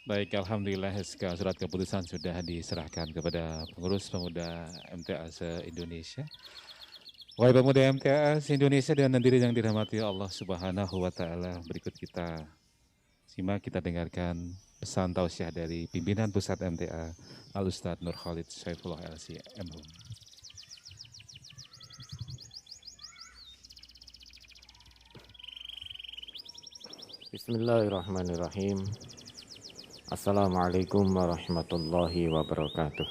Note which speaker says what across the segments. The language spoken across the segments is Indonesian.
Speaker 1: Baik, Alhamdulillah SK surat keputusan sudah diserahkan kepada pengurus pemuda MTA se-Indonesia. Wahai pemuda MTA se-Indonesia dan hadirin yang dirahmati Allah Subhanahu wa Ta'ala, berikut kita simak, kita dengarkan pesan tausiah dari pimpinan pusat MTA Al Ustadz Nur Khalid Saifullah LC MHum.
Speaker 2: Bismillahirrahmanirrahim. Assalamualaikum warahmatullahi wabarakatuh.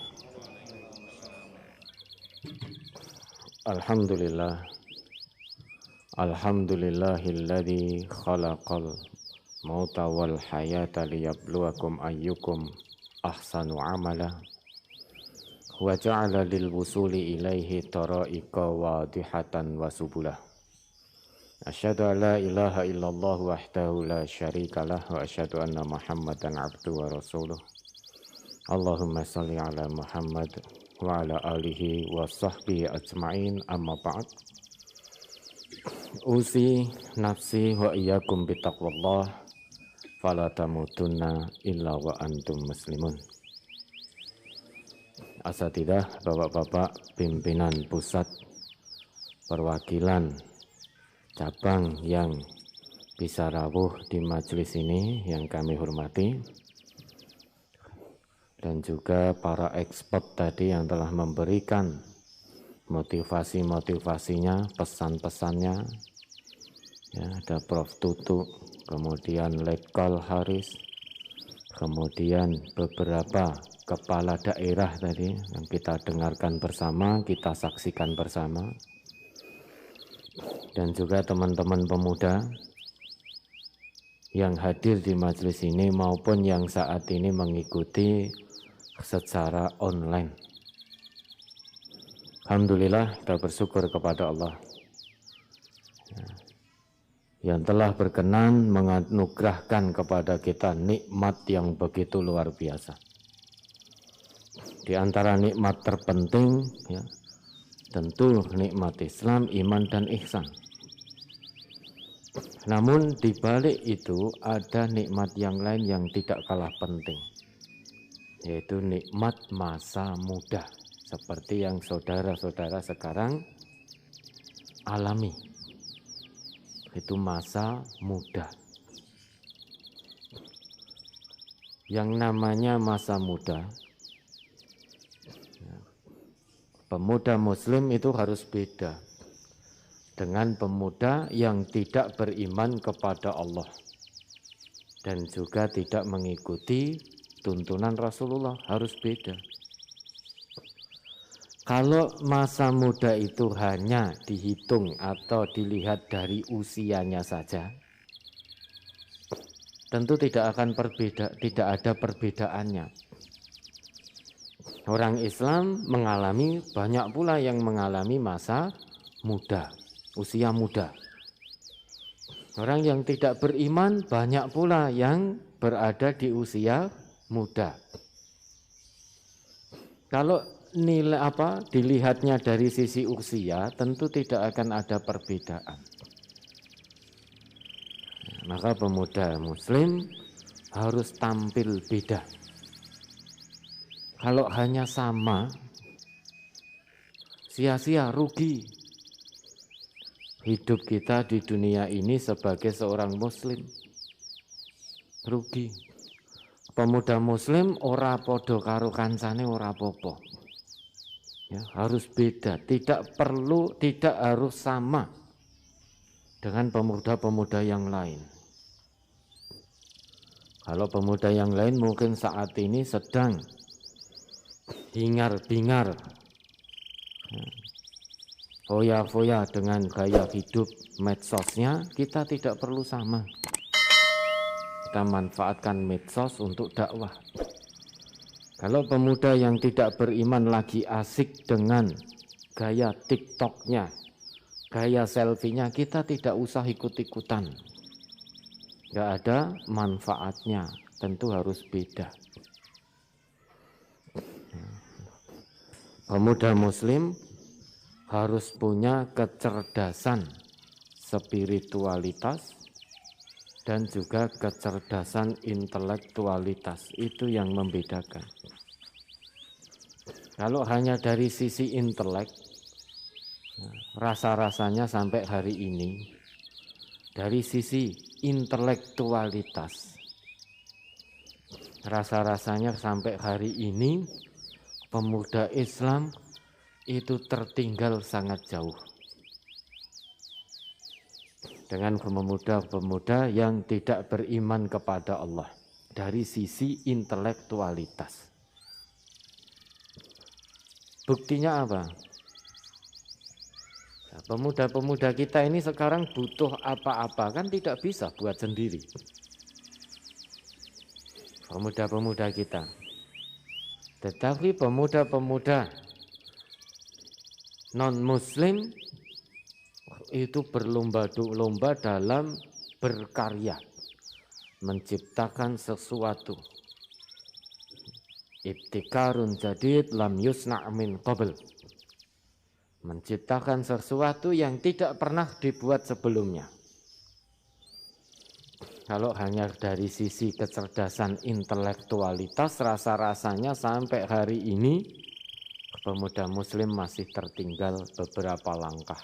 Speaker 2: Alhamdulillah. Alhamdulillahilladzi khalaqal mauta wal hayata liyabluwakum ayyukum ahsanu amala. Wa ja'ala lil wusuli ilaihi tara'iqa wadihatan wa subulah. Asyhadu an la ilaha illallah wahdahu la syarikalah wa asyhadu anna Muhammadan abduhu wa rasuluh. Allahumma salli ala Muhammad wa ala alihi wa sahbihi ajma'in, amma ba'd. Usi nafsi wa iyyakum bitaqwallah fala tamutunna illa wa antum muslimun. Asatidah, bapak-bapak pimpinan pusat, perwakilan cabang yang bisa rawuh di majelis ini yang kami hormati, dan juga para expert tadi yang telah memberikan motivasi-motivasinya, pesan-pesannya. Ya, ada Prof. Tutu, kemudian Letkol Haris, kemudian beberapa kepala daerah tadi yang kita dengarkan bersama, kita saksikan bersama, dan juga teman-teman pemuda yang hadir di majelis ini maupun yang saat ini mengikuti secara online. Alhamdulillah, kita bersyukur kepada Allah yang telah berkenan menganugerahkan kepada kita nikmat yang begitu luar biasa. Di antara nikmat terpenting, ya, tentu nikmat Islam, iman, dan ihsan. Namun di balik itu ada nikmat yang lain yang tidak kalah penting, yaitu nikmat masa muda, seperti yang saudara-saudara sekarang alami. Itu masa muda. Yang namanya masa muda, pemuda muslim itu harus beda dengan pemuda yang tidak beriman kepada Allah dan juga tidak mengikuti tuntunan Rasulullah, harus beda. Kalau masa muda itu hanya dihitung atau dilihat dari usianya saja, tentu tidak ada perbedaannya. Orang Islam mengalami, banyak pula yang mengalami masa muda, usia muda. Orang yang tidak beriman banyak pula yang berada di usia muda. Kalau dilihatnya dari sisi usia, tentu tidak akan ada perbedaan. Maka pemuda muslim harus tampil beda. Kalau hanya sama, sia-sia, rugi hidup kita di dunia ini sebagai seorang muslim. Rugi. Pemuda muslim ora podo karo kancane ora apa-apa. Ya, harus beda, tidak harus sama dengan pemuda-pemuda yang lain. Kalau pemuda yang lain mungkin saat ini sedang hingar-bingar, foya-foya dengan gaya hidup medsosnya, kita tidak perlu sama. Kita manfaatkan medsos untuk dakwah. Kalau pemuda yang tidak beriman lagi asik dengan gaya TikToknya, gaya selfie-nya, kita tidak usah ikut-ikutan. Tidak ada manfaatnya, tentu harus beda. Pemuda muslim harus punya kecerdasan spiritualitas, dan juga kecerdasan intelektualitas. Itu yang membedakan. Kalau hanya dari sisi intelek, rasa-rasanya sampai hari ini, dari sisi intelektualitas, rasa-rasanya sampai hari ini, pemuda Islam itu tertinggal sangat jauh dengan pemuda-pemuda yang tidak beriman kepada Allah dari sisi intelektualitas. Buktinya apa? Nah, pemuda-pemuda kita ini sekarang butuh apa-apa kan tidak bisa buat sendiri. Pemuda-pemuda kita. Tetapi pemuda-pemuda non-muslim itu berlomba-lomba dalam berkarya, menciptakan sesuatu. Ibtikarun jadid lam yusna' min qabl. Menciptakan sesuatu yang tidak pernah dibuat sebelumnya. Kalau hanya dari sisi kecerdasan intelektualitas, rasa-rasanya sampai hari ini pemuda muslim masih tertinggal beberapa langkah.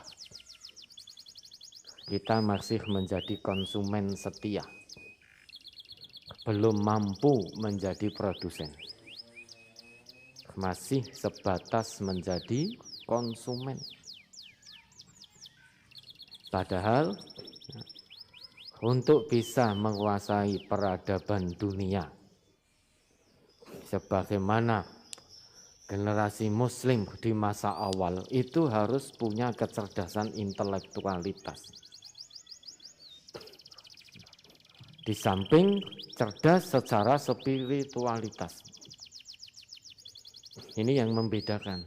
Speaker 2: Kita masih menjadi konsumen setia, belum mampu menjadi produsen, masih sebatas menjadi konsumen. Padahal untuk bisa menguasai peradaban dunia, sebagaimana generasi muslim di masa awal itu harus punya kecerdasan intelektualitas. Di samping cerdas secara spiritualitas. Ini yang membedakan.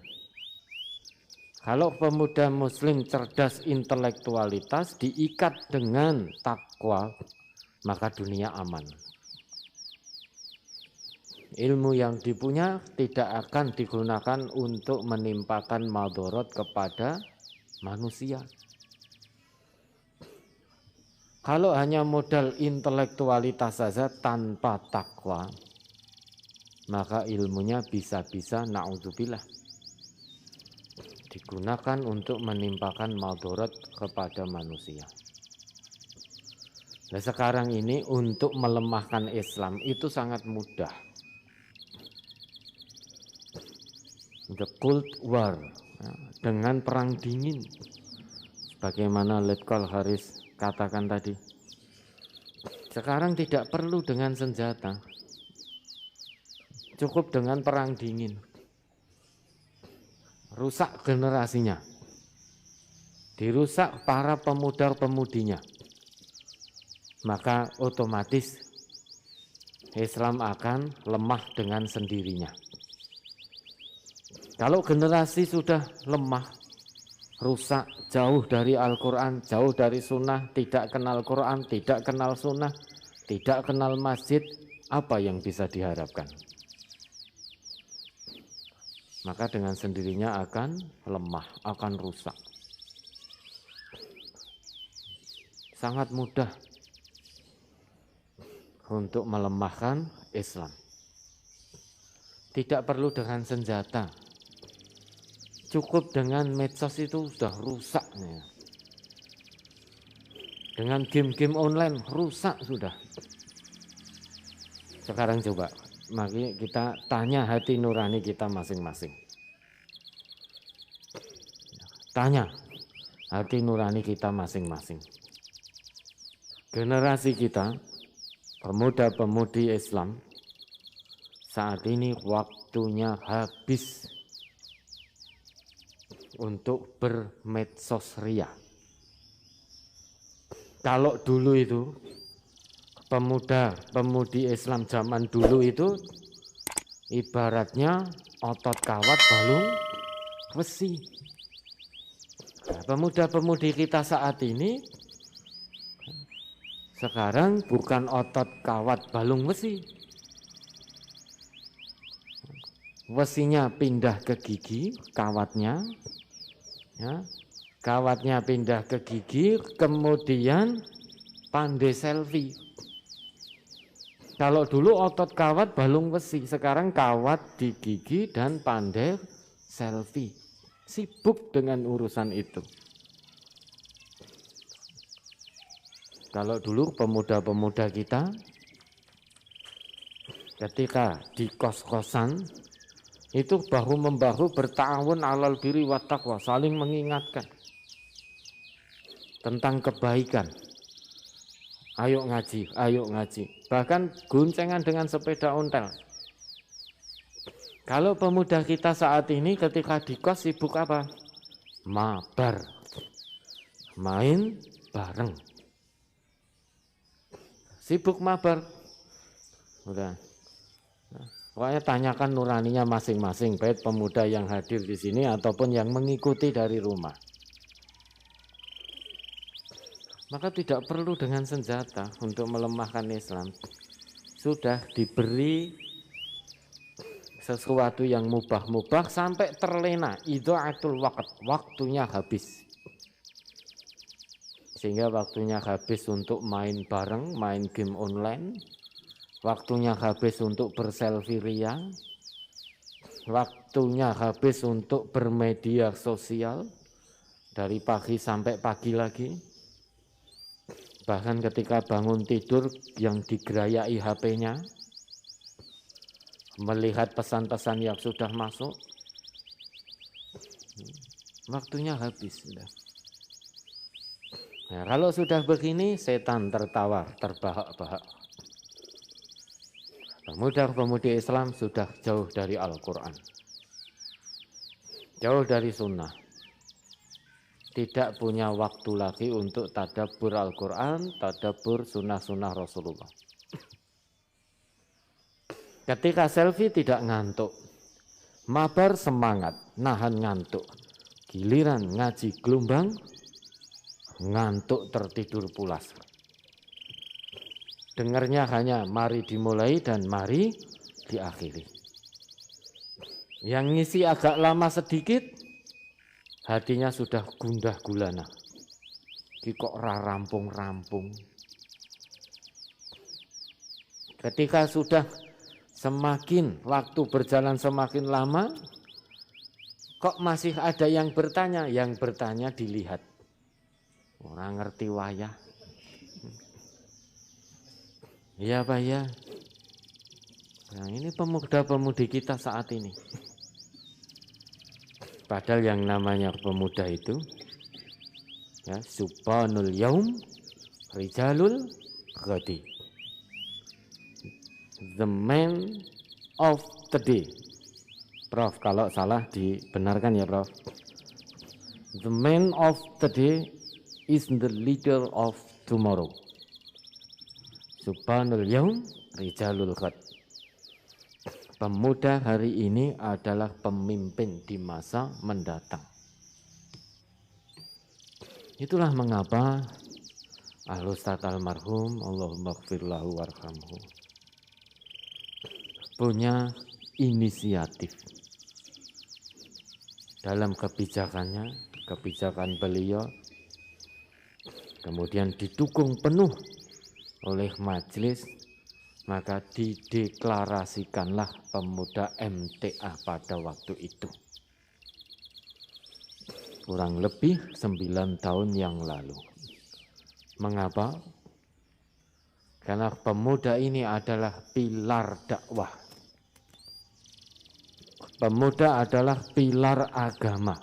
Speaker 2: Kalau pemuda muslim cerdas intelektualitas diikat dengan takwa, maka dunia aman. Ilmu yang dipunya tidak akan digunakan untuk menimpakan madorot kepada manusia. Kalau hanya modal intelektualitas saja tanpa takwa, maka ilmunya bisa-bisa na'udzubillah digunakan untuk menimpakan madorot kepada manusia. Nah, sekarang ini untuk melemahkan Islam itu sangat mudah. The Cold War, dengan perang dingin, bagaimana Letkol Haris katakan tadi. Sekarang tidak perlu dengan senjata, cukup dengan perang dingin. Rusak generasinya, dirusak para pemuda-pemudinya, maka otomatis Islam akan lemah dengan sendirinya. Kalau generasi sudah lemah, rusak, jauh dari Al-Quran, jauh dari sunnah, tidak kenal Quran, tidak kenal sunnah, tidak kenal masjid, apa yang bisa diharapkan? Maka dengan sendirinya akan lemah, akan rusak. Sangat mudah untuk melemahkan Islam. Tidak perlu dengan senjata. Cukup dengan medsos itu sudah rusak. Dengan game-game online rusak sudah. Sekarang coba, mari kita tanya hati nurani kita masing-masing. Tanya hati nurani kita masing-masing. Generasi kita, pemuda-pemudi Islam, saat ini waktunya habis untuk bermedsos ria. Kalau dulu itu pemuda-pemudi Islam zaman dulu itu ibaratnya otot kawat balung besi. Nah, pemuda-pemudi kita saat ini sekarang bukan otot kawat balung besi. Besinya pindah ke gigi, kawatnya, ya, kawatnya pindah ke gigi, kemudian pandai selfie. Kalau dulu otot kawat balung besi, sekarang kawat di gigi dan pandai selfie. Sibuk dengan urusan itu. Kalau dulu pemuda-pemuda kita ketika di kos-kosan itu bahu-membahu bertawun alal birri wat taqwa, saling mengingatkan tentang kebaikan. Ayo ngaji, ayo ngaji. Bahkan goncengan dengan sepeda ontel. Kalau pemuda kita saat ini ketika di kos sibuk apa? Mabar. Main bareng. Sibuk mabar. Udah. Nah, pokoknya tanyakan nuraninya masing-masing, baik pemuda yang hadir di sini ataupun yang mengikuti dari rumah. Maka tidak perlu dengan senjata untuk melemahkan Islam. Sudah diberi sesuatu yang mubah-mubah sampai terlena. Idha'atul waqt, waktunya habis. Sehingga waktunya habis untuk main bareng, main game online. Waktunya habis untuk berselfie ria. Waktunya habis untuk bermedia sosial. Dari pagi sampai pagi lagi. Bahkan ketika bangun tidur yang digerayai HP-nya, melihat pesan-pesan yang sudah masuk, waktunya habis. Nah, kalau sudah begini, setan tertawa, terbahak-bahak. Pemuda-pemudi Islam sudah jauh dari Al-Quran, jauh dari sunnah. Tidak punya waktu lagi untuk tadabbur Al-Quran, tadabbur sunnah-sunnah Rasulullah. Ketika selfie tidak ngantuk, mabar semangat, nahan ngantuk. Giliran ngaji gelombang, ngantuk tertidur pulas. Dengarnya hanya mari dimulai dan mari diakhiri. Yang ngisi agak lama sedikit, hatinya sudah gundah gulana. Ki kok rampung-rampung. Ketika sudah semakin waktu berjalan semakin lama, kok masih ada yang bertanya? Yang bertanya dilihat. Orang ngerti wayah. Iya Pak ya. Nah, ini pemuda-pemudi kita saat ini. Padahal yang namanya pemuda itu ya, subhanul yaum rijalul ghadi, the man of the day. Prof, kalau salah dibenarkan ya Prof. The man of the day is the leader of tomorrow. Subhanul yaum rijalul ghadi. Pemuda hari ini adalah pemimpin di masa mendatang. Itulah mengapa Al-Ustadz almarhum, Allahumma gfir lahu warhamhu, punya inisiatif dalam kebijakannya, kebijakan beliau, kemudian didukung penuh oleh majelis. Maka dideklarasikanlah pemuda MTA pada waktu itu. Kurang lebih 9 tahun yang lalu. Mengapa? Karena pemuda ini adalah pilar dakwah. Pemuda adalah pilar agama.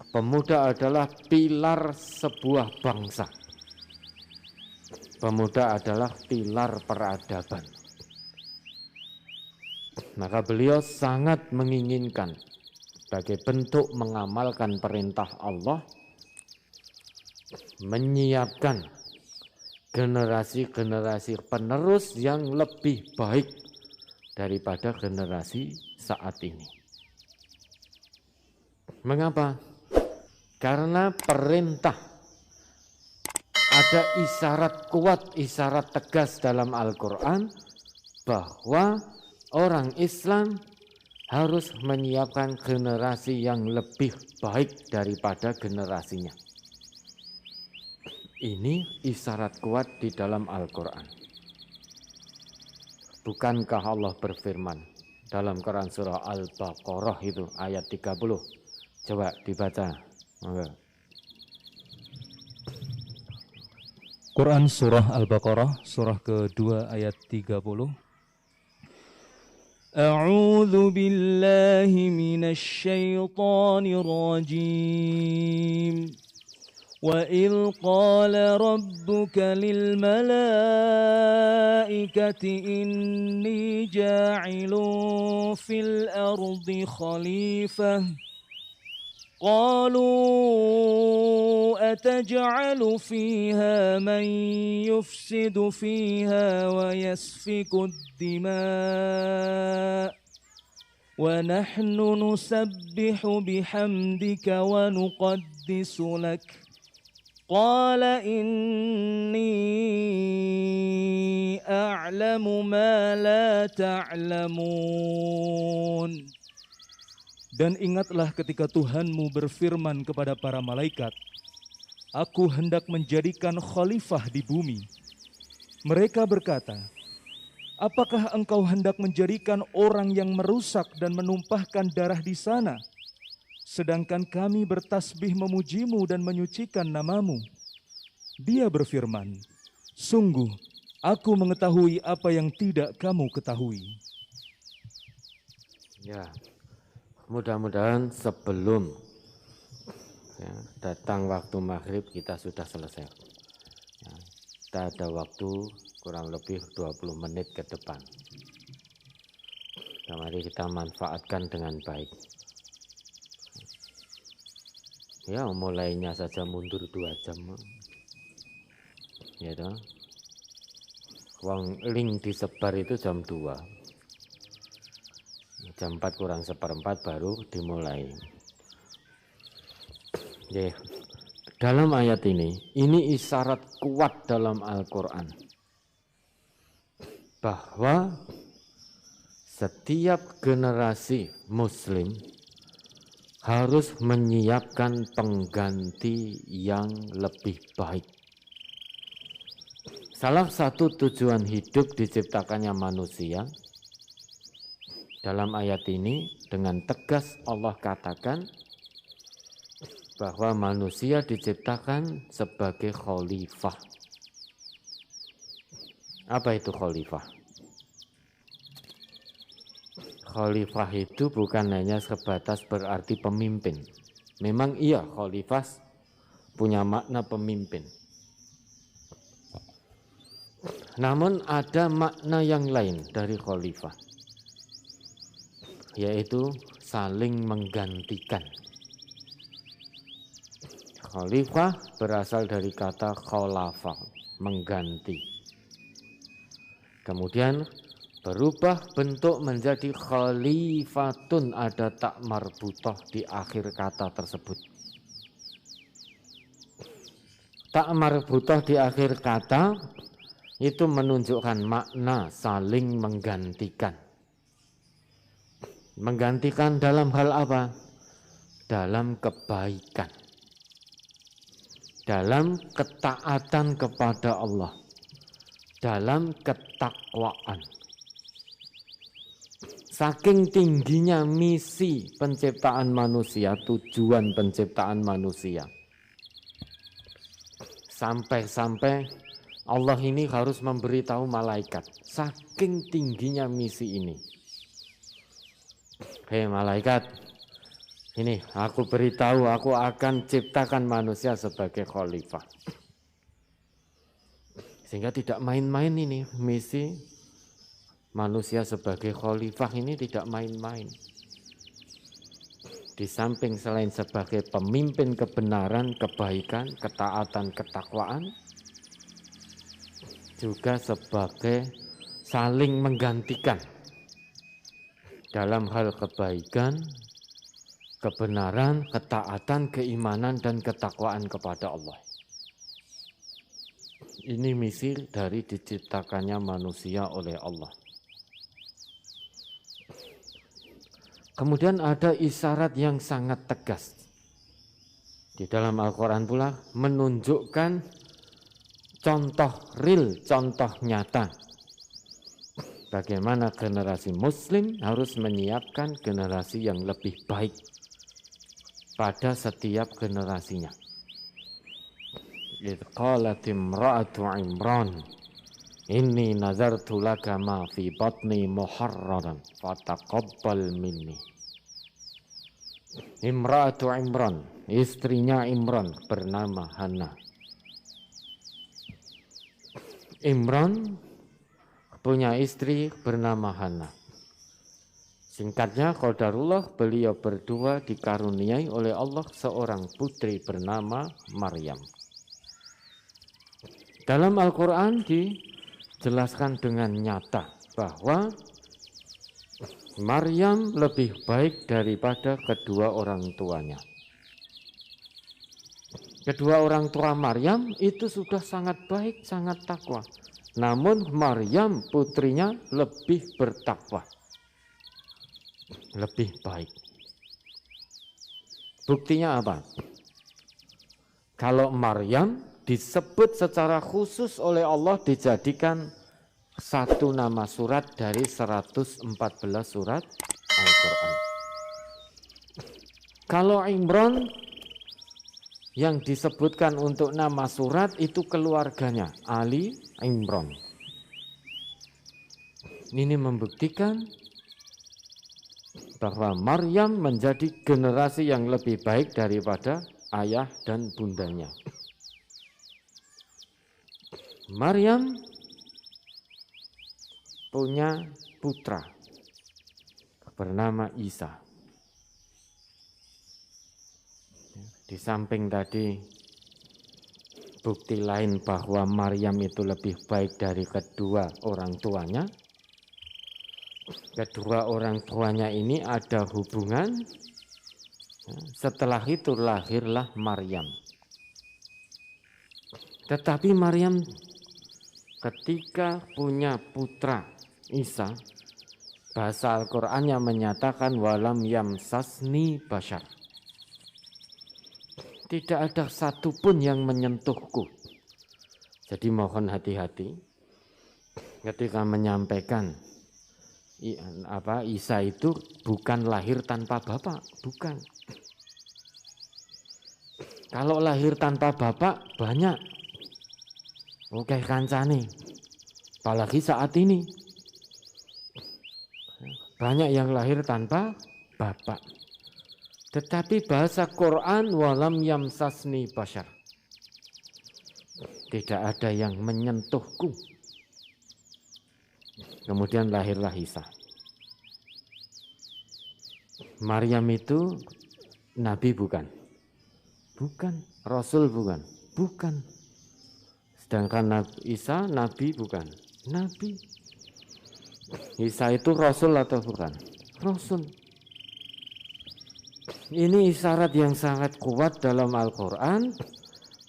Speaker 2: Pemuda adalah pilar sebuah bangsa. Pemuda adalah pilar peradaban. Maka beliau sangat menginginkan sebagai bentuk mengamalkan perintah Allah, menyiapkan generasi-generasi penerus yang lebih baik daripada generasi saat ini. Mengapa? Karena perintah, ada isyarat kuat, isyarat tegas dalam Al-Quran bahwa orang Islam harus menyiapkan generasi yang lebih baik daripada generasinya. Ini isyarat kuat di dalam Al-Quran. Bukankah Allah berfirman dalam Quran surah Al-Baqarah itu ayat 30? Coba dibaca.
Speaker 3: Quran surah Al-Baqarah surah kedua ayat 30. A'udzu billahi minasy syaithanir rajim. وَإِذْ قَالَ رَبُّكَ لِلْمَلَائِكَةِ إِنِّي جَاعِلٌ فِي الْأَرْضِ خَلِيفَةً قَالُوا أَتَجْعَلُ فِيهَا مَن يُفْسِدُ فِيهَا وَيَسْفِكُ الدِّمَاءَ وَنَحْنُ نُسَبِّحُ بِحَمْدِكَ وَنُقَدِّسُ لَكَ قال إني أعلم ما لا تعلمون. Dan ingatlah ketika Tuhanmu berfirman kepada para malaikat, Aku hendak menjadikan khalifah di bumi. Mereka berkata, Apakah engkau hendak menjadikan orang yang merusak dan menumpahkan darah di sana? Sedangkan kami bertasbih memujimu dan menyucikan namamu. Dia berfirman, Sungguh, aku mengetahui apa yang tidak kamu ketahui.
Speaker 2: Ya, mudah-mudahan sebelum datang waktu maghrib kita sudah selesai. Ya, kita ada waktu kurang lebih 20 menit ke depan. Nah, mari kita manfaatkan dengan baik. Ya, mulainya saja mundur 2 jam. Ya toh. Wong link disebar itu jam 2. Jam 4 kurang seperempat baru dimulai. Ya. Dalam ayat ini isyarat kuat dalam Al-Quran. Bahwa setiap generasi muslim harus menyiapkan pengganti yang lebih baik. Salah satu tujuan hidup diciptakannya manusia, dalam ayat ini dengan tegas Allah katakan bahwa manusia diciptakan sebagai khalifah. Apa itu khalifah? Khalifah itu bukan hanya sebatas berarti pemimpin. Memang iya, khalifah punya makna pemimpin. Namun ada makna yang lain dari khalifah, yaitu saling menggantikan. Khalifah berasal dari kata khalafa, mengganti. Kemudian berubah bentuk menjadi khalifatun, ada tak marbutoh di akhir kata tersebut. Tak marbutoh di akhir kata itu menunjukkan makna saling menggantikan. Menggantikan dalam hal apa? Dalam kebaikan, dalam ketaatan kepada Allah, dalam ketakwaan. Saking tingginya misi penciptaan manusia, tujuan penciptaan manusia, sampai-sampai Allah ini harus memberitahu malaikat. Saking tingginya misi ini. Hei malaikat, ini aku beritahu, aku akan ciptakan manusia sebagai khalifah. Sehingga tidak main-main ini misi manusia sebagai khalifah ini, tidak main-main. Di samping selain sebagai pemimpin kebenaran, kebaikan, ketaatan, ketakwaan, juga sebagai saling menggantikan dalam hal kebaikan, kebenaran, ketaatan, keimanan, dan ketakwaan kepada Allah. Ini misi dari diciptakannya manusia oleh Allah. Kemudian ada isyarat yang sangat tegas di dalam Al-Quran pula menunjukkan contoh real, contoh nyata. Bagaimana generasi muslim harus menyiapkan generasi yang lebih baik pada setiap generasinya. Idh qalat imra'atu Imran inni nazartu laka ma fi batni muharraran fataqabbal minni. Imra'atu Imran, istrinya Imran bernama Hana. Imran punya istri bernama Hana. Singkatnya, qadarullah, beliau berdua dikaruniai oleh Allah seorang putri bernama Maryam. Dalam Al-Quran dijelaskan dengan nyata bahwa Maryam lebih baik daripada kedua orang tuanya. Kedua orang tua Maryam itu sudah sangat baik, sangat takwa. Namun Maryam putrinya lebih bertakwa, lebih baik. Buktinya apa? Kalau Maryam disebut secara khusus oleh Allah dijadikan satu nama surat dari 114 surat Al-Quran. Kalau Imran yang disebutkan untuk nama surat itu keluarganya, Ali Imran. Ini membuktikan bahwa Maryam menjadi generasi yang lebih baik daripada ayah dan bundanya. Maryam punya putra bernama Isa. Di samping tadi bukti lain bahwa Maryam itu lebih baik dari kedua orang tuanya. Kedua orang tuanya ini ada hubungan. Setelah itu lahirlah Maryam. Tetapi Maryam ketika punya putra Isa, bahasa Al-Qur'annya menyatakan walam yamsasni bashar. Tidak ada satupun yang menyentuhku. Jadi mohon hati-hati ketika menyampaikan Isa itu bukan lahir tanpa bapak, bukan. Kalau lahir tanpa bapak banyak. Oke kancane. Apalagi saat ini. Banyak yang lahir tanpa bapak. Tetapi bahasa Quran walam yamsasni bashar. Tidak ada yang menyentuhku. Kemudian lahirlah Isa. Maryam itu nabi bukan? Bukan. Rasul bukan? Bukan. Sedangkan Isa nabi bukan? Nabi. Isa itu rasul atau bukan? Rasul. Ini isyarat yang sangat kuat dalam Al-Quran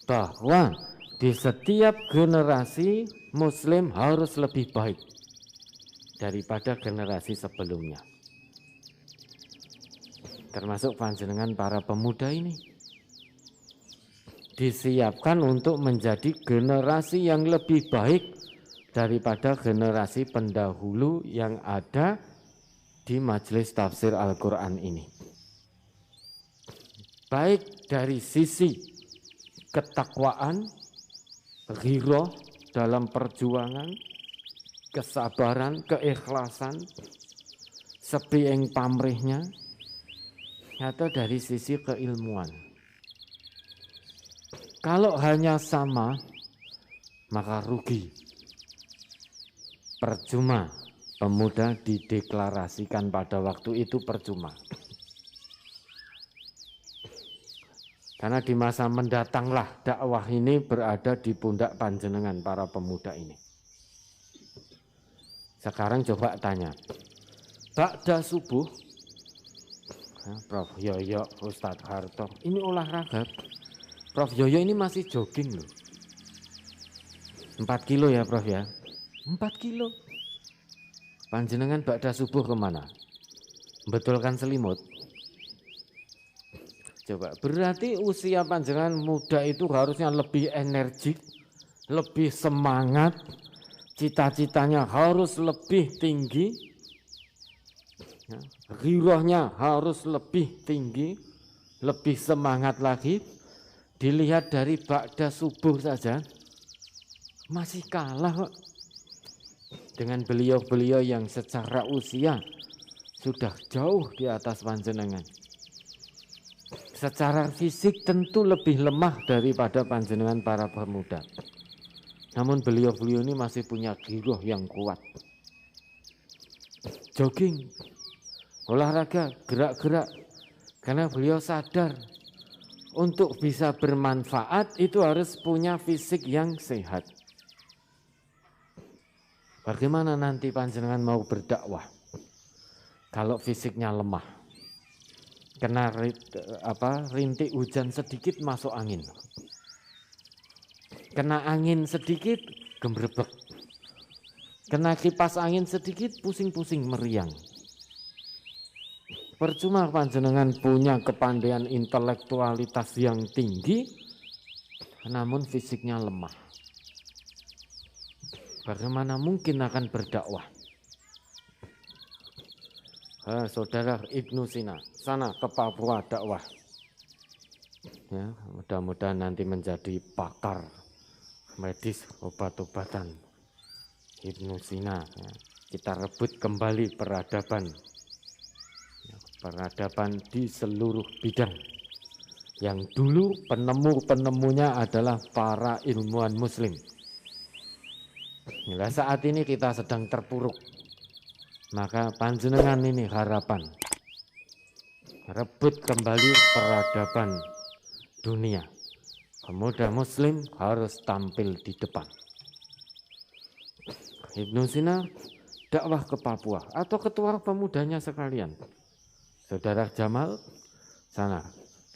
Speaker 2: bahwa di setiap generasi Muslim harus lebih baik daripada generasi sebelumnya. Termasuk panjenengan para pemuda ini. Disiapkan untuk menjadi generasi yang lebih baik daripada generasi pendahulu yang ada di majelis tafsir Al-Quran ini. Baik dari sisi ketakwaan, ghirah dalam perjuangan, kesabaran, keikhlasan, sepi ing pamrihnya, atau dari sisi keilmuan. Kalau hanya sama, maka rugi. Percuma pemuda dideklarasikan pada waktu itu percuma. Karena di masa mendatanglah dakwah ini berada di pundak panjenengan para pemuda ini. Sekarang coba tanya, ba'da subuh, Prof Yoyo, Ustadz Harto, ini olahraga. Prof Yoyo ini masih jogging loh. 4 kilo ya Prof ya? 4 kilo. Panjenengan ba'da subuh kemana? Betulkan selimut. Coba, berarti usia panjenengan muda itu harusnya lebih energik, lebih semangat, cita-citanya harus lebih tinggi, ghirohnya harus lebih tinggi, lebih semangat lagi. Dilihat dari ba'da subuh saja masih kalah kok dengan beliau-beliau yang secara usia sudah jauh di atas panjenengan. Secara fisik tentu lebih lemah daripada panjenengan para pemuda. Namun beliau-beliau ini masih punya ghiroh yang kuat. Jogging, olahraga, gerak-gerak, karena beliau sadar untuk bisa bermanfaat itu harus punya fisik yang sehat. Bagaimana nanti panjenengan mau berdakwah kalau fisiknya lemah? Kena rintik hujan sedikit masuk angin. Kena angin sedikit gembrebek. Kena kipas angin sedikit pusing-pusing meriang. Percuma panjenengan punya kepandaian intelektualitas yang tinggi, namun fisiknya lemah. Bagaimana mungkin akan berdakwah? Saudara Ibnu Sina, sana ke Papua dakwah. Ya, mudah-mudahan nanti menjadi pakar medis obat-obatan. Ibnu Sina, ya. Kita rebut kembali peradaban. Peradaban di seluruh bidang yang dulu penemu-penemunya adalah para ilmuwan muslim. Nah, saat ini kita sedang terpuruk, maka panjenengan ini harapan rebut kembali peradaban dunia. Pemuda muslim harus tampil di depan. Ibnu Sina dakwah ke Papua atau ketua pemudanya sekalian. Saudara Jamal, sana,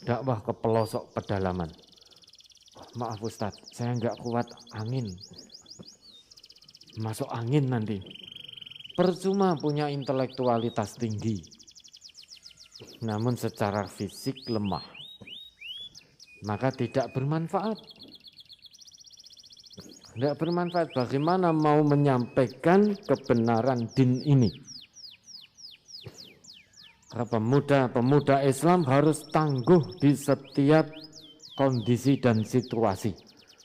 Speaker 2: dakwah ke pelosok pedalaman. Maaf Ustadz, saya nggak kuat angin. Masuk angin nanti. Percuma punya intelektualitas tinggi. Namun secara fisik lemah. Maka tidak bermanfaat. Tidak bermanfaat. Bagaimana mau menyampaikan kebenaran din ini? Pemuda Islam harus tangguh di setiap kondisi dan situasi.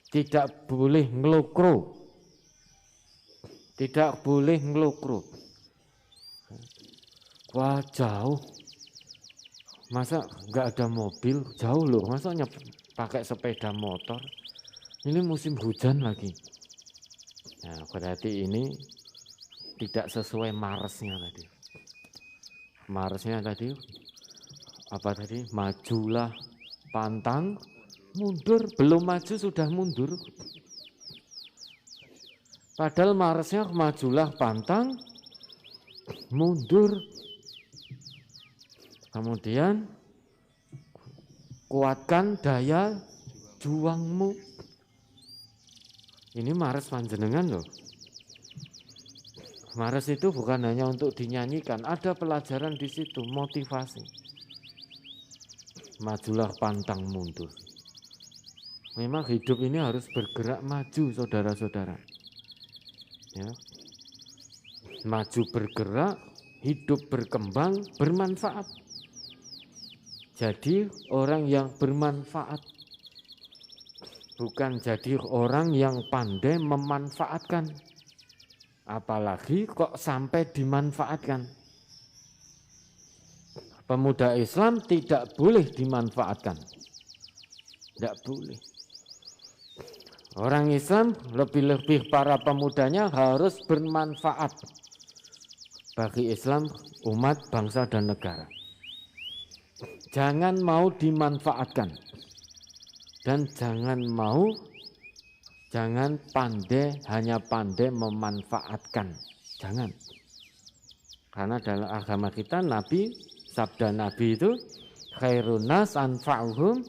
Speaker 2: Tidak boleh ngelukro. Tidak boleh ngelukro. Wah jauh. Masa nggak ada mobil? Jauh loh. Masa pakai sepeda motor? Ini musim hujan lagi. Nah, berarti ini tidak sesuai maresnya tadi. Maresnya tadi apa tadi? Majulah pantang, mundur. Belum maju sudah mundur. Padahal maresnya majulah pantang, mundur. Kemudian kuatkan daya juangmu. Ini mares panjenengan loh. Mares itu bukan hanya untuk dinyanyikan, ada pelajaran di situ, motivasi. Majulah pantang mundur. Memang hidup ini harus bergerak maju, saudara-saudara. Ya. Maju bergerak, hidup berkembang, bermanfaat. Jadi orang yang bermanfaat. Bukan jadi orang yang pandai memanfaatkan. Apalagi kok sampai dimanfaatkan. Pemuda Islam tidak boleh dimanfaatkan. Tidak boleh. Orang Islam lebih-lebih para pemudanya harus bermanfaat bagi Islam, umat, bangsa, dan negara. Jangan mau dimanfaatkan. Dan jangan pandai, hanya pandai memanfaatkan. Jangan. Karena dalam agama kita, sabda Nabi itu, khairun nas anfa'uhum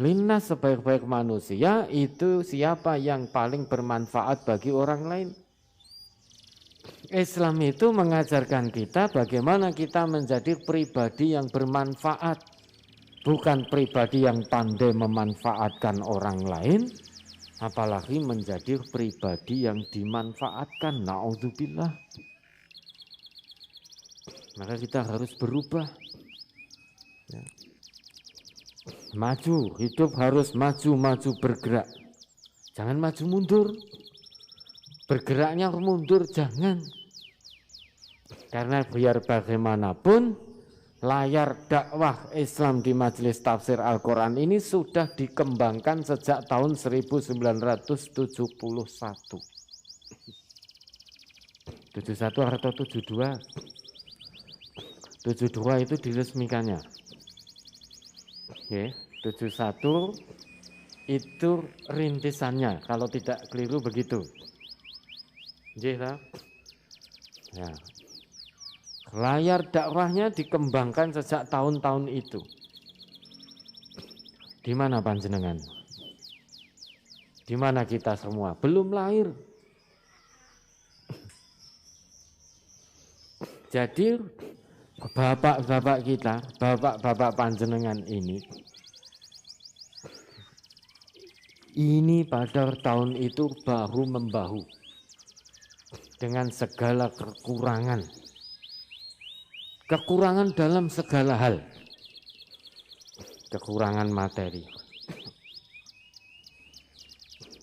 Speaker 2: linnas, sebaik-baik manusia itu siapa yang paling bermanfaat bagi orang lain. Islam itu mengajarkan kita bagaimana kita menjadi pribadi yang bermanfaat. Bukan pribadi yang pandai memanfaatkan orang lain, apalagi menjadi pribadi yang dimanfaatkan. Naudzubillah. Maka kita harus berubah. Ya. Maju, hidup harus maju bergerak. Jangan maju mundur. Bergeraknya mundur jangan. Karena biar bagaimanapun layar dakwah Islam di Majelis Tafsir Al-Quran ini sudah dikembangkan sejak tahun 1971. 71 atau 72? 72 itu diresmikannya. Oke, 71 itu rintisannya, kalau tidak keliru begitu. Ya. Layar dakwahnya dikembangkan sejak tahun-tahun itu. Di mana panjenengan? Di mana kita semua? Belum lahir. Jadi bapak-bapak kita, bapak-bapak panjenengan ini pada tahun itu bahu membahu dengan segala kekurangan dalam segala hal, kekurangan materi,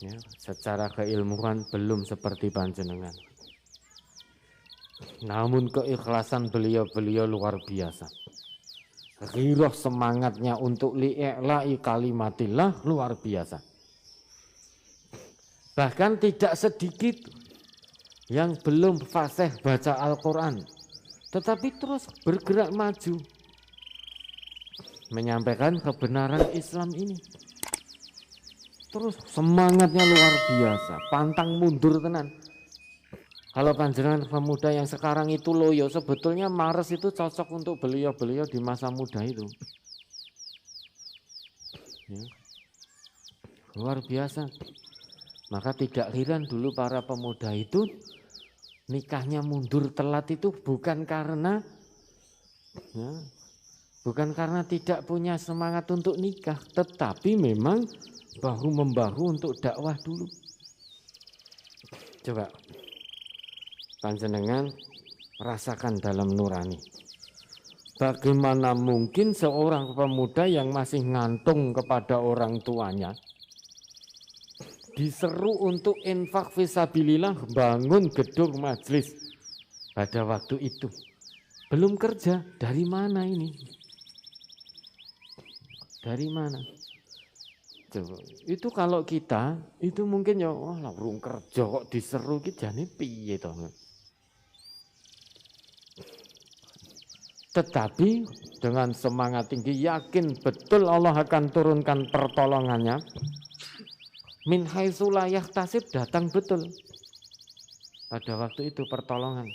Speaker 2: ya, secara keilmuan belum seperti panjenengan. Namun keikhlasan beliau luar biasa. Ghirah semangatnya untuk li'i'la'i kalimatillah luar biasa. Bahkan tidak sedikit yang belum fasih baca Al-Quran, tetapi terus bergerak maju menyampaikan kebenaran Islam ini. Terus semangatnya luar biasa, pantang mundur tenan. Kalau panjenengan pemuda yang sekarang itu loyo, sebetulnya Mares itu cocok untuk beliau-beliau di masa muda itu. Ya. Luar biasa. Maka tidak heran dulu para pemuda itu nikahnya mundur telat itu bukan karena tidak punya semangat untuk nikah, tetapi memang bahu membahu untuk dakwah dulu. Coba panjenengan rasakan dalam nurani. Bagaimana mungkin seorang pemuda yang masih ngantung kepada orang tuanya diseru untuk infak fisabilillah, bangun gedung majelis pada waktu itu? Belum kerja, dari mana ini? Dari mana? Coba, itu kalau kita, itu mungkin ya, oh urung kerja kok diseru, kita jane piye toh? Tetapi dengan semangat tinggi, yakin betul Allah akan turunkan pertolongannya. Min haitsu la yahtasib, datang betul pada waktu itu pertolongan.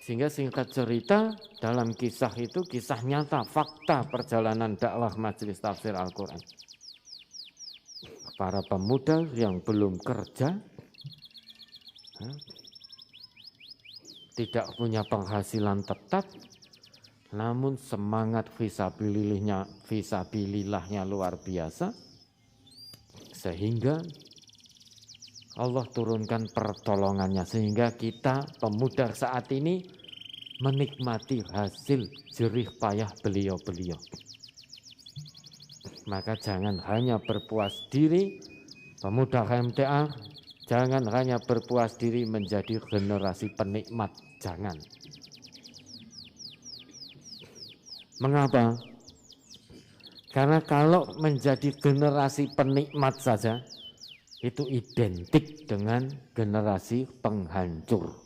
Speaker 2: Sehingga singkat cerita dalam kisah itu kisah nyata, fakta perjalanan dakwah Majelis Tafsir Al-Quran. Para pemuda yang belum kerja, tidak punya penghasilan tetap, namun semangat fisabilillahnya luar biasa, sehingga Allah turunkan pertolongannya, sehingga kita pemuda saat ini menikmati hasil jerih payah beliau-beliau. Maka jangan hanya berpuas diri, pemuda HMTA, jangan hanya berpuas diri menjadi generasi penikmat, jangan. Mengapa? Karena kalau menjadi generasi penikmat saja, itu identik dengan generasi penghancur.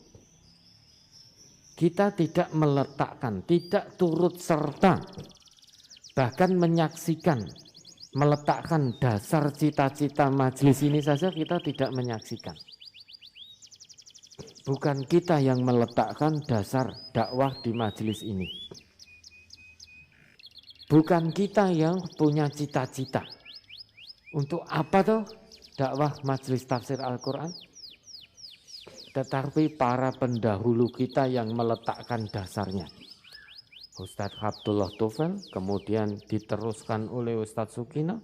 Speaker 2: Kita tidak meletakkan, tidak turut serta, bahkan menyaksikan, meletakkan dasar cita-cita majelis ini saja kita tidak menyaksikan. Bukan kita yang meletakkan dasar dakwah di majelis ini. Bukan kita yang punya cita-cita. Untuk apa toh dakwah Majelis Tafsir Al-Quran? Tetapi para pendahulu kita yang meletakkan dasarnya. Ustadz Abdullah Tufel, kemudian diteruskan oleh Ustadz Sukina,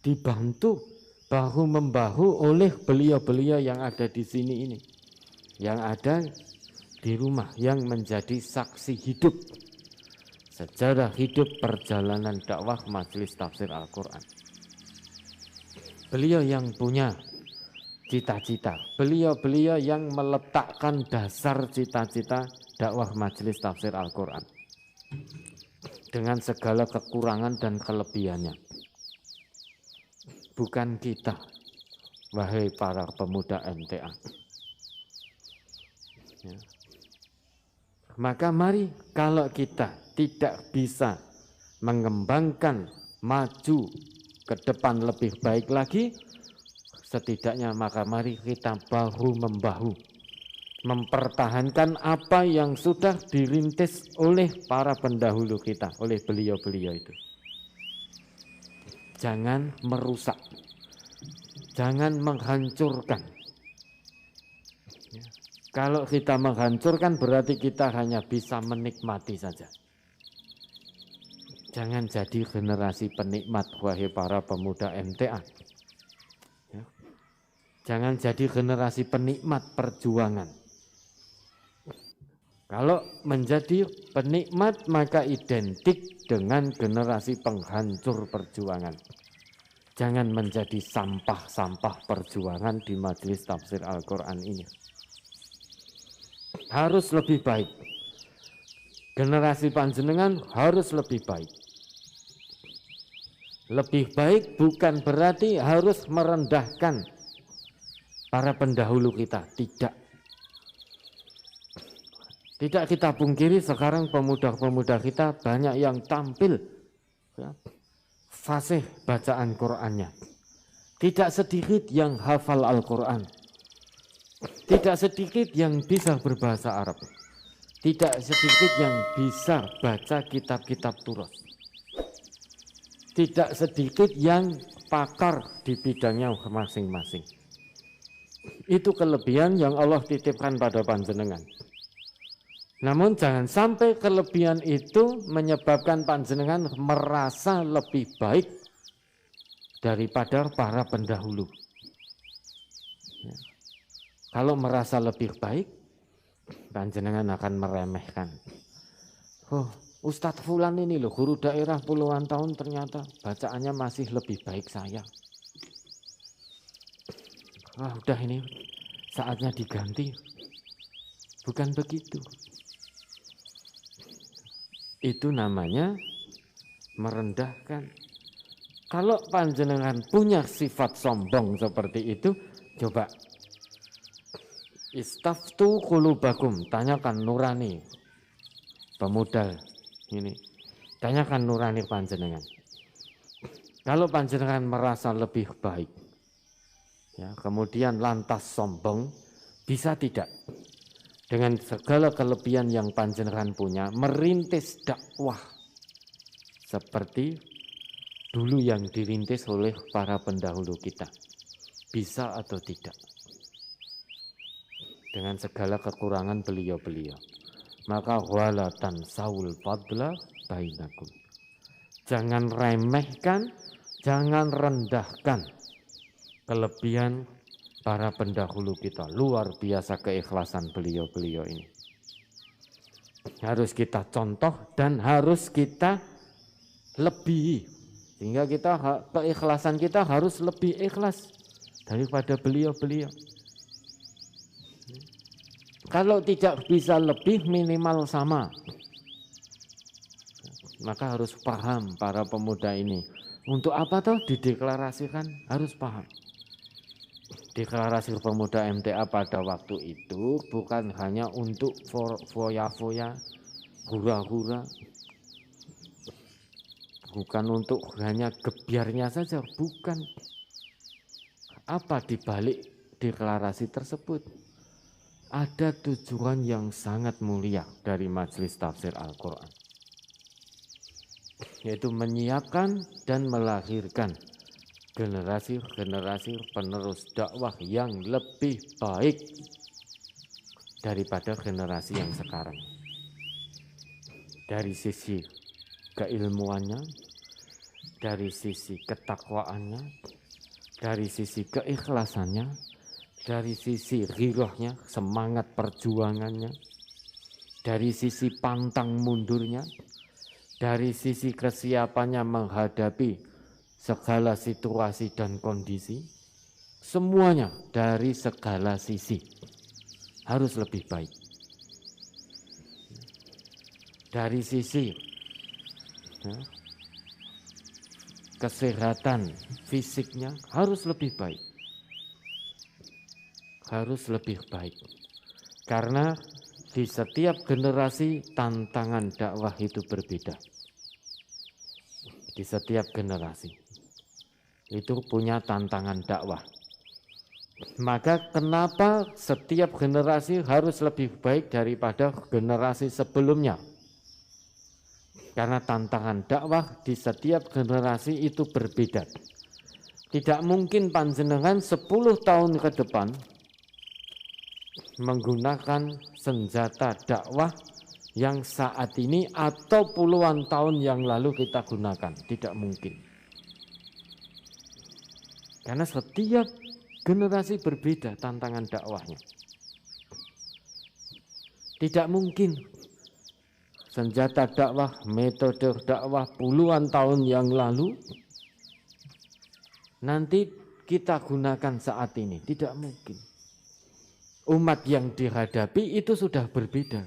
Speaker 2: dibantu bahu-membahu oleh beliau-beliau yang ada di sini ini, yang ada di rumah, yang menjadi saksi hidup, sejarah hidup perjalanan dakwah Majelis Tafsir Al-Quran. Beliau yang punya cita-cita, beliau-beliau yang meletakkan dasar cita-cita dakwah Majelis Tafsir Al-Quran dengan segala kekurangan dan kelebihannya. Bukan kita, wahai para pemuda MTA. Ya. Maka mari, kalau kita tidak bisa mengembangkan, maju ke depan lebih baik lagi, setidaknya maka mari kita bahu-membahu mempertahankan apa yang sudah dirintis oleh para pendahulu kita, oleh beliau-beliau itu. Jangan merusak, jangan menghancurkan. Kalau kita menghancurkan berarti kita hanya bisa menikmati saja. Jangan jadi generasi penikmat, wahai para pemuda MTA. Ya. Jangan jadi generasi penikmat perjuangan. Kalau menjadi penikmat maka identik dengan generasi penghancur perjuangan. Jangan menjadi sampah-sampah perjuangan di Majelis Tafsir Al-Quran ini. Harus lebih baik. Generasi panjenengan harus lebih baik. Lebih baik bukan berarti harus merendahkan para pendahulu kita, tidak. Tidak kita pungkiri sekarang pemuda-pemuda kita banyak yang tampil ya, fasih bacaan Qur'annya. Tidak sedikit yang hafal Al-Quran. Tidak sedikit yang bisa berbahasa Arab. Tidak sedikit yang bisa baca kitab-kitab Turas. Tidak sedikit yang pakar di bidangnya masing-masing. Itu kelebihan yang Allah titipkan pada panjenengan. Namun jangan sampai kelebihan itu menyebabkan panjenengan merasa lebih baik daripada para pendahulu. Ya. Kalau merasa lebih baik, panjenengan akan meremehkan. Oh, Ustadz Fulan ini loh, guru daerah puluhan tahun ternyata bacaannya masih lebih baik saya. Ah, udah ini saatnya diganti. Bukan begitu. Itu namanya merendahkan. Kalau panjenengan punya sifat sombong seperti itu, coba istaftu qulubakum, tanyakan nurani pemuda ini, tanyakan nurani panjenengan. Kalau panjenengan merasa lebih baik, ya, kemudian lantas sombong, bisa tidak dengan segala kelebihan yang panjenengan punya merintis dakwah seperti dulu yang dirintis oleh para pendahulu kita? Bisa atau tidak? Dengan segala kekurangan beliau-beliau. Maka wala tansawul fadla bainakum. Jangan remehkan, jangan rendahkan kelebihan para pendahulu kita. Luar biasa keikhlasan beliau-beliau ini. Harus kita contoh dan harus kita lebihi. Sehingga keikhlasan kita harus lebih ikhlas daripada beliau-beliau. Kalau tidak bisa lebih, minimal sama. Maka harus paham para pemuda ini. Untuk apa toh dideklarasikan? Harus paham. Deklarasi pemuda MTA pada waktu itu bukan hanya untuk foya-foya, hura-hura, bukan untuk hanya gebyarnya saja, bukan. Apa dibalik deklarasi tersebut? Ada tujuan yang sangat mulia dari Majelis Tafsir Al-Quran, yaitu menyiapkan dan melahirkan generasi-generasi penerus dakwah yang lebih baik daripada generasi yang sekarang. Dari sisi keilmuannya, dari sisi ketakwaannya, dari sisi keikhlasannya, dari sisi ghirahnya, semangat perjuangannya, dari sisi pantang mundurnya, dari sisi kesiapannya menghadapi segala situasi dan kondisi, semuanya dari segala sisi harus lebih baik. Dari sisi kesehatan fisiknya harus lebih baik. Harus lebih baik. Karena di setiap generasi tantangan dakwah itu berbeda. Di setiap generasi itu punya tantangan dakwah. Maka kenapa setiap generasi harus lebih baik daripada generasi sebelumnya? Karena tantangan dakwah di setiap generasi itu berbeda. Tidak mungkin panjenengan 10 tahun ke depan menggunakan senjata dakwah yang saat ini atau puluhan tahun yang lalu kita gunakan. Tidak mungkin. Karena setiap generasi berbeda tantangan dakwahnya. Tidak mungkin senjata dakwah, metode dakwah puluhan tahun yang lalu nanti kita gunakan saat ini. Tidak mungkin. Umat yang dihadapi itu sudah berbeda.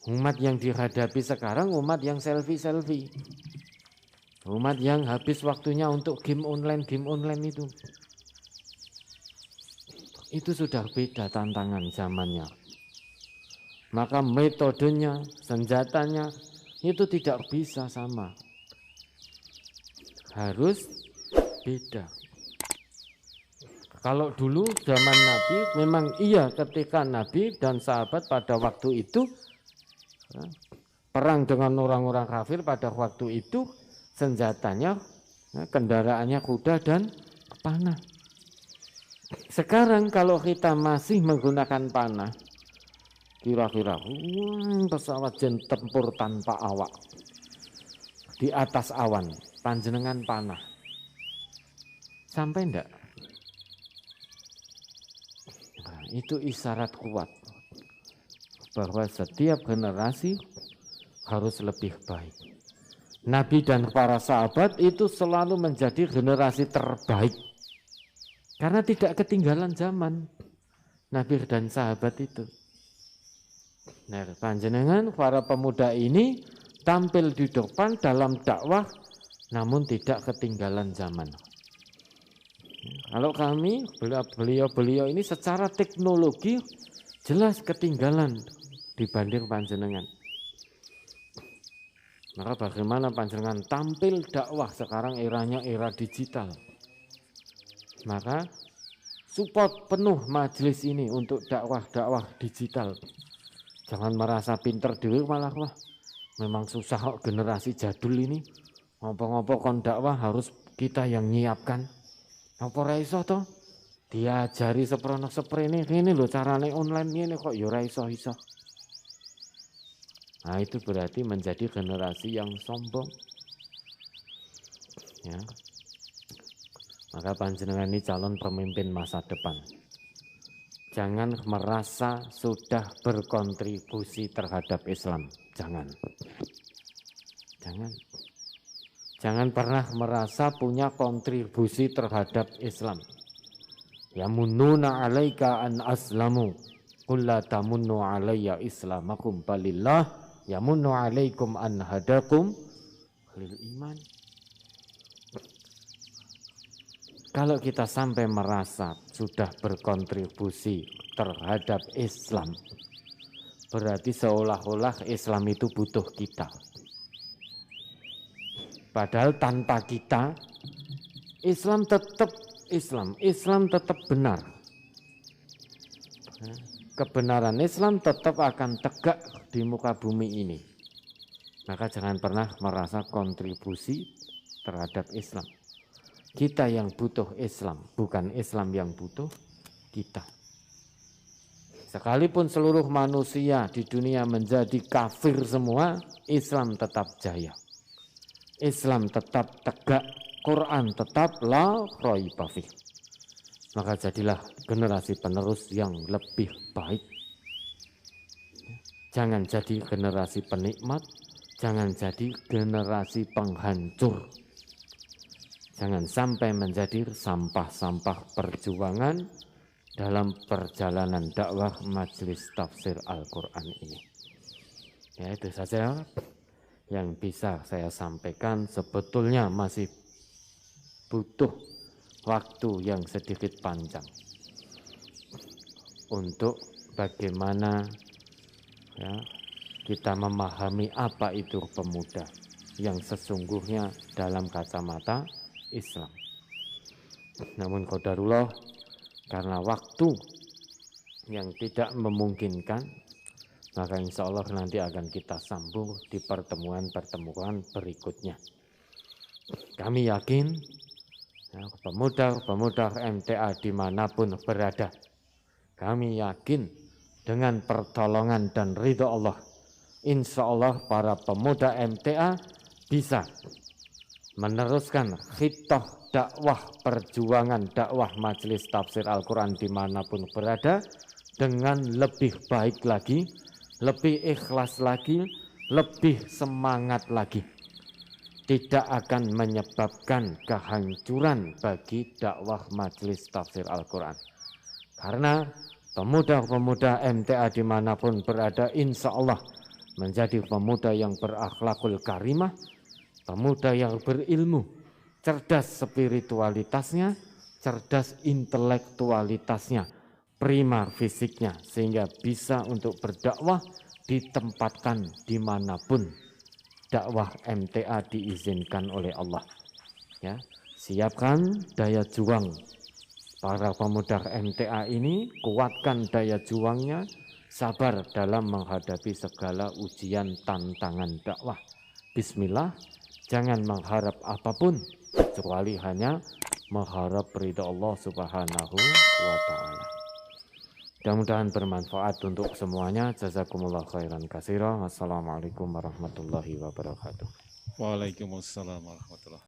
Speaker 2: Umat yang dihadapi sekarang umat yang selfie-selfie. Umat yang habis waktunya untuk game online itu. Itu sudah beda tantangan zamannya. Maka metodenya, senjatanya itu tidak bisa sama. Harus beda. Kalau dulu zaman Nabi memang iya, ketika Nabi dan sahabat pada waktu itu perang dengan orang-orang kafir, pada waktu itu senjatanya, kendaraannya kuda dan panah. Sekarang kalau kita masih menggunakan panah, kira-kira pesawat jet tempur tanpa awak di atas awan, panjenengan panah, sampai enggak? Nah, itu isyarat kuat bahwa setiap generasi harus lebih baik. Nabi dan para sahabat itu selalu menjadi generasi terbaik karena tidak ketinggalan zaman. Nabi dan sahabat itu. Nah, panjenengan para pemuda ini tampil di depan dalam dakwah namun tidak ketinggalan zaman. Kalau kami, beliau ini secara teknologi jelas ketinggalan dibanding panjenengan. Maka bagaimana panjenengan tampil dakwah sekarang eranya era digital. Maka support penuh majelis ini untuk dakwah digital. Jangan merasa pinter dewe malah wah memang susah kok generasi jadul ini. Ngopo-ngopo kon dakwah harus kita yang nyiapkan. Apa ora iso to? Diajari seprono seprene ini lho carane online ini kok ya ora iso. Nah, itu berarti menjadi generasi yang sombong. Ya. Maka panjenengan ini calon pemimpin masa depan. Jangan merasa sudah berkontribusi terhadap Islam. Jangan pernah merasa punya kontribusi terhadap Islam. Yamununa 'alaika an aslamu qul la tamunnu 'alayya islamakum balillah yamunnu 'alaikum an hadakum lil iman. Kalau kita sampai merasa sudah berkontribusi terhadap Islam, berarti seolah-olah Islam itu butuh kita. Padahal tanpa kita, Islam tetap benar. Kebenaran Islam tetap akan tegak di muka bumi ini. Maka jangan pernah merasa kontribusi terhadap Islam. Kita yang butuh Islam, bukan Islam yang butuh kita. Sekalipun seluruh manusia di dunia menjadi kafir semua, Islam tetap jaya. Islam tetap tegak Quran tetap la raiba fih. Maka jadilah generasi penerus yang lebih baik. Jangan jadi generasi penikmat, jangan jadi generasi penghancur. Jangan sampai menjadi sampah-sampah perjuangan dalam perjalanan dakwah majelis tafsir Al-Quran ini. Ya, itu saja yang bisa saya sampaikan. Sebetulnya masih butuh waktu yang sedikit panjang untuk bagaimana ya, kita memahami apa itu pemuda yang sesungguhnya dalam kacamata Islam. Namun qadarullah, karena waktu yang tidak memungkinkan, maka insya Allah nanti akan kita sambung di pertemuan-pertemuan berikutnya. Kami yakin ya, pemuda-pemuda MTA dimanapun berada, kami yakin dengan pertolongan dan ridho Allah, insya Allah para pemuda MTA bisa meneruskan khitoh dakwah perjuangan dakwah majelis tafsir Al-Quran dimanapun berada dengan lebih baik lagi, lebih ikhlas lagi, lebih semangat lagi. Tidak akan menyebabkan kehancuran bagi dakwah majelis tafsir Al-Quran. Karena pemuda-pemuda MTA dimanapun berada insya Allah menjadi pemuda yang berakhlakul karimah, pemuda yang berilmu, cerdas spiritualitasnya, cerdas intelektualitasnya, prima fisiknya, sehingga bisa untuk berdakwah ditempatkan dimanapun dakwah MTA diizinkan oleh Allah. Ya, siapkan daya juang para pemuda MTA ini, kuatkan daya juangnya, sabar dalam menghadapi segala ujian tantangan dakwah. Bismillah. Jangan mengharap apapun kecuali hanya mengharap ridha Allah Subhanahu wa taala. Mudah-mudahan bermanfaat untuk semuanya. Jazakumullah khairan katsira. Wassalamualaikum warahmatullahi wabarakatuh.
Speaker 1: Waalaikumsalam warahmatullahi wabarakatuh.